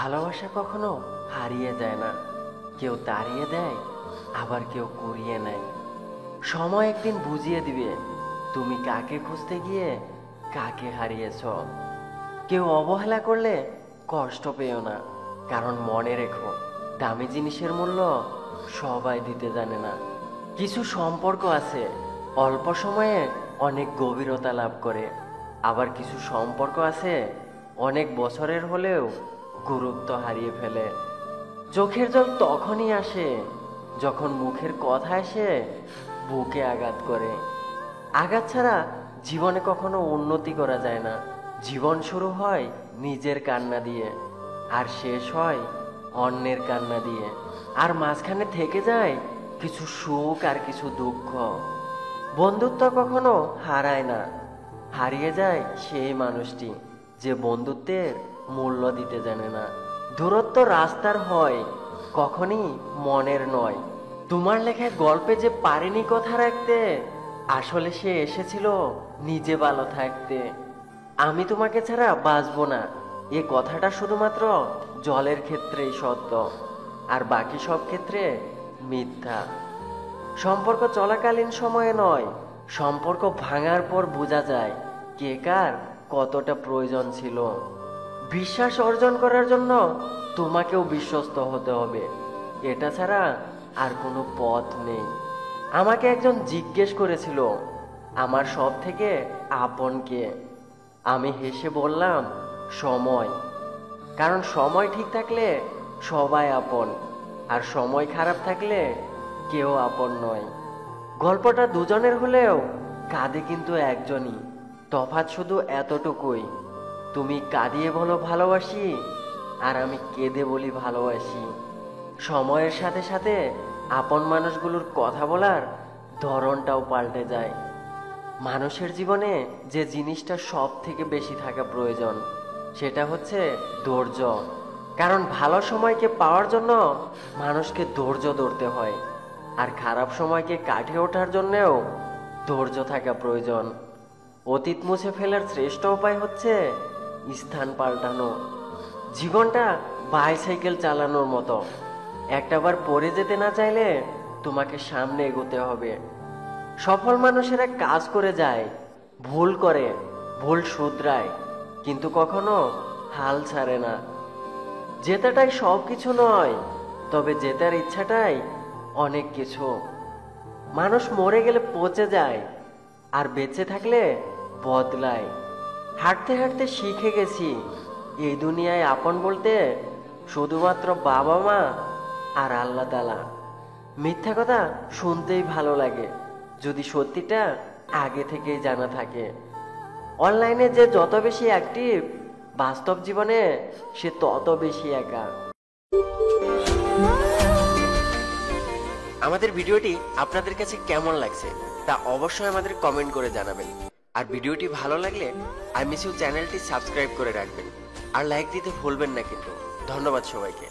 ভালোবাসা কখনো হারিয়ে যায় না, কেউ তাড়িয়ে দেয়, আবার কেউ কুড়িয়ে নেয়। সময় একদিন বুঝিয়ে দিবে তুমি কাকে খুঁজতে গিয়ে কাকে হারিয়েছ। কেউ অবহেলা করলে কষ্ট পেও না, কারণ মনে রেখো দামি জিনিসের মূল্য সবাই দিতে জানে না। কিছু সম্পর্ক আছে অল্প সময়ে অনেক গভীরতা লাভ করে, আবার কিছু সম্পর্ক আছে অনেক বছরের হলেও গুরুত্ব হারিয়ে ফেলে। চোখের জল তখনই আসে যখন মুখের কথা এসে বুকে আঘাত করে। আঘাত ছাড়া জীবনে কখনো উন্নতি করা যায় না। জীবন শুরু হয় নিজের কান্না দিয়ে, আর শেষ হয় অন্যের কান্না দিয়ে। আর মাঝখানে থেকে যায় কিছু সুখ আর কিছু দুঃখ। বন্ধুত্ব কখনো হারায় না, হারিয়ে যায় সেই মানুষটি যে বন্ধুত্বের মূল্য দিতে জানে না। দূরত্ব রাস্তার হয়, কখনই মনের নয়। তোমার লেখা গল্পে যে পারেনি কথা রাখতে, আসলে সে এসেছিল নিজে ভালো থাকতে। আমি তোমাকে ছাড়া বাঁচবো না, এ কথাটা শুধুমাত্র জলের ক্ষেত্রেই সত্য, আর বাকি সব ক্ষেত্রে মিথ্যা। সম্পর্ক চলাকালীন সময়ে নয়, সম্পর্ক ভাঙার পর বোঝা যায় কে কার কতটা প্রয়োজন ছিল। বিশ্বাস অর্জন করার জন্য তোমাকেও বিশ্বস্ত হতে হবে, এটা ছাড়া আর কোনো পথ নেই। আমাকে একজন জিজ্ঞেস করেছিল আমার সব থেকে আপন কে। আমি হেসে বললাম সময়, কারণ সময় ঠিক থাকলে সবাই আপন, আর সময় খারাপ থাকলে কেউ আপন নয়। গল্পটা দুজনের হলেও কাঁদে কিন্তু একজনই, তফাৎ শুধু এতটুকুই, তুমি কাঁদিয়ে বলো ভালোবাসি, আর আমি কেঁদে বলি ভালোবাসি। সময়ের সাথে সাথে আপন মানুষগুলোর কথা বলার ধরনটাও পাল্টে যায়। মানুষের জীবনে যে জিনিসটা সব থেকে বেশি থাকা প্রয়োজন সেটা হচ্ছে ধৈর্য। কারণ ভালো সময়কে পাওয়ার জন্য মানুষকে ধৈর্য ধরতে হয়, আর খারাপ সময়কে কাটিয়ে ওঠার জন্যেও ধৈর্য থাকা প্রয়োজন। অতীত মুছে ফেলার শ্রেষ্ঠ উপায় হচ্ছে স্থান পাল্টানো। জীবনটা বাইসাইকেল চালানোর মতো, একটাবার পড়ে যেতে না চাইলে তোমাকে সামনে এগোতে হবে। সফল মানুষেরা কাজ করে যায়, ভুল করে, ভুল শুধরায়, কিন্তু কখনো হাল ছাড়ে না। জেতাটাই সব কিছু নয়, তবে জেতার ইচ্ছাটাই অনেক কিছু। মানুষ মরে গেলে পচে যায়, আর বেঁচে থাকলে বদলায়। হাঁটতে হাঁটতে শিখে গেছি এই দুনিয়ায় আপন বলতে শুধুমাত্র বাবা মা আর আল্লাহ তাআলা। মিথ্যা কথা শুনতেই ভালো লাগে যদি সত্যিটা আগে থেকেই জানা থাকে। অনলাইনে যে যত বেশি অ্যাক্টিভ, বাস্তব জীবনে সে তত বেশি একা। আমাদের ভিডিওটি আপনাদের কাছে কেমন লাগছে তা অবশ্যই আমাদের কমেন্ট করে জানাবেন। আর ভিডিওটি ভালো লাগলে আই মিস ইউ চ্যানেলটি সাবস্ক্রাইব করে রাখবেন, আর লাইক দিতে ভুলবেন না কিন্তু। ধন্যবাদ সবাইকে।